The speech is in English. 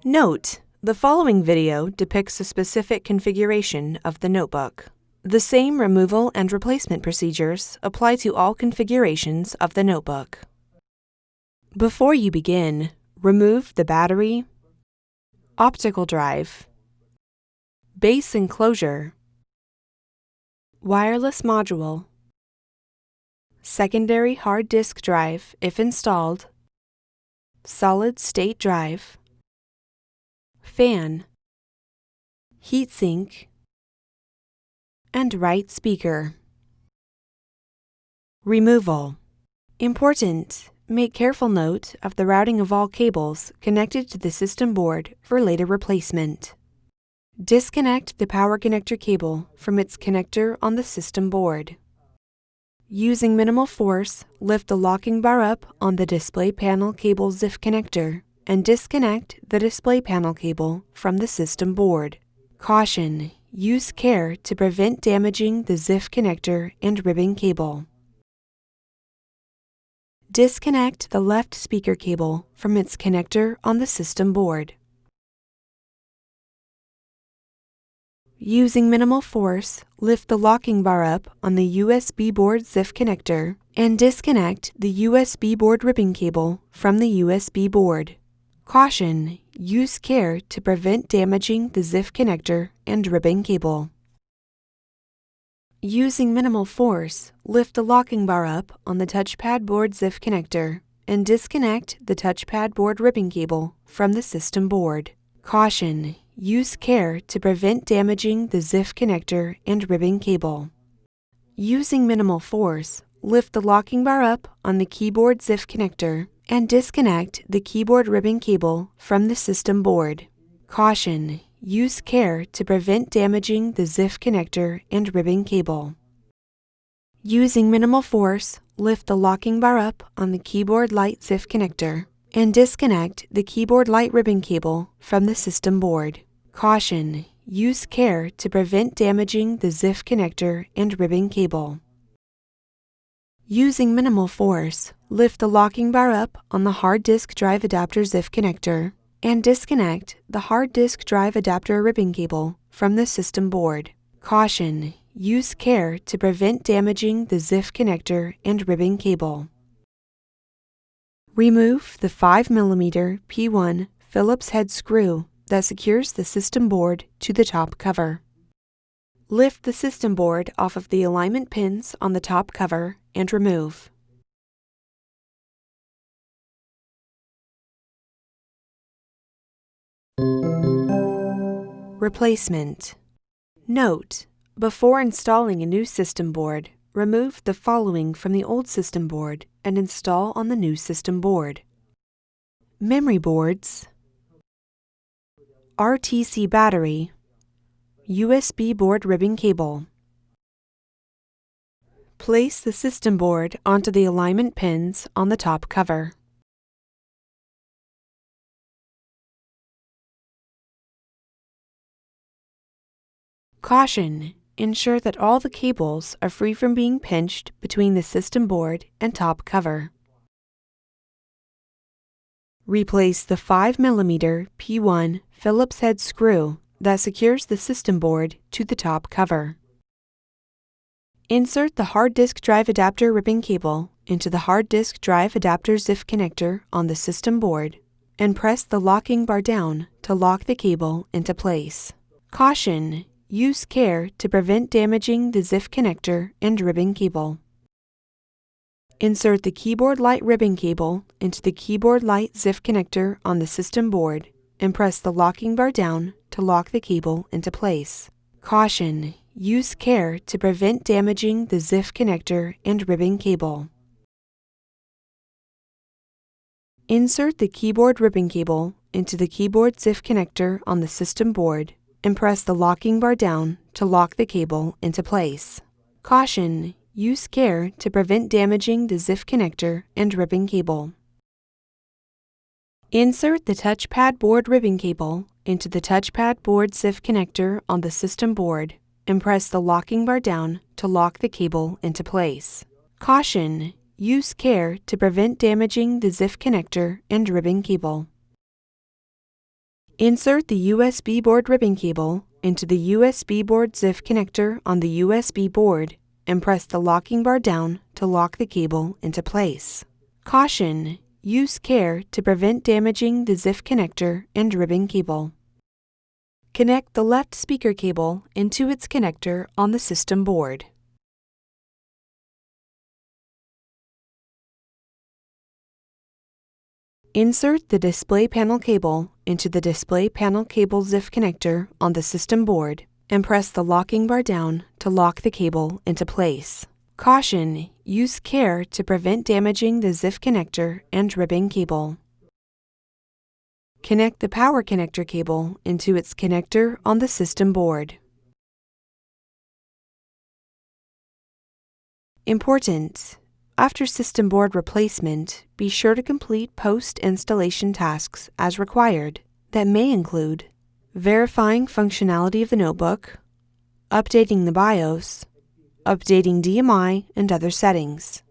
Note: the following video depicts a specific configuration of the notebook. The same removal and replacement procedures apply to all configurations of the notebook. Before you begin, remove the battery, optical drive, base enclosure, wireless module, secondary hard disk drive if installed, solid-state drive, fan, heatsink, and right speaker. Removal. Important: make careful note of the routing of all cables connected to the system board for later replacement. Disconnect the power connector cable from its connector on the system board. Using minimal force, lift the locking bar up on the display panel cable ZIF connector and disconnect the display panel cable from the system board. Caution: use care to prevent damaging the ZIF connector and ribbon cable. Disconnect the left speaker cable from its connector on the system board. Using minimal force, lift the locking bar up on the USB board ZIF connector and disconnect the USB board ribbon cable from the USB board. Caution: use care to prevent damaging the ZIF connector and ribbon cable. Using minimal force, lift the locking bar up on the touchpad board ZIF connector and disconnect the touchpad board ribbon cable from the system board. Caution: use care to prevent damaging the ZIF connector and ribbon cable. Using minimal force, lift the locking bar up on the keyboard ZIF connector and disconnect the keyboard ribbon cable from the system board. Caution: use care to prevent damaging the ZIF connector and ribbon cable. Using minimal force, lift the locking bar up on the keyboard light ZIF connector and disconnect the keyboard light ribbon cable from the system board. Caution: use care to prevent damaging the ZIF connector and ribbon cable. Using minimal force, lift the locking bar up on the hard disk drive adapter ZIF connector and disconnect the hard disk drive adapter ribbon cable from the system board. Caution: use care to prevent damaging the ZIF connector and ribbon cable. Remove the 5mm P1 Phillips head screw that secures the system board to the top cover. Lift the system board off of the alignment pins on the top cover and remove. Replacement. Note: before installing a new system board, remove the following from the old system board and install on the new system board: memory boards, RTC battery, USB board ribbon cable. Place the system board onto the alignment pins on the top cover. Caution: ensure that all the cables are free from being pinched between the system board and top cover. Replace the 5mm P1 Phillips head screw that secures the system board to the top cover. Insert the hard disk drive adapter ribbon cable into the hard disk drive adapter ZIF connector on the system board and press the locking bar down to lock the cable into place. Caution: use care to prevent damaging the ZIF connector and ribbon cable. Insert the keyboard light ribbon cable into the keyboard light ZIF connector on the system board and press the locking bar down to lock the cable into place. Caution: use care to prevent damaging the ZIF connector and ribbon cable. Insert the keyboard ribbon cable into the keyboard ZIF connector on the system board and press the locking bar down to lock the cable into place. Caution: use care to prevent damaging the ZIF connector and ribbon cable. Insert the touchpad board ribbon cable into the touchpad board ZIF connector on the system board and press the locking bar down to lock the cable into place. Caution: use care to prevent damaging the ZIF connector and ribbon cable. Insert the USB board ribbon cable into the USB board ZIF connector on the USB board and press the locking bar down to lock the cable into place. Caution: use care to prevent damaging the ZIF connector and ribbon cable. Connect the left speaker cable into its connector on the system board. Insert the display panel cable into the display panel cable ZIF connector on the system board and press the locking bar down to lock the cable into place. Caution: use care to prevent damaging the ZIF connector and ribbon cable. Connect the power connector cable into its connector on the system board. Important: after system board replacement, be sure to complete post-installation tasks as required that may include verifying functionality of the notebook, updating the BIOS, updating DMI and other settings.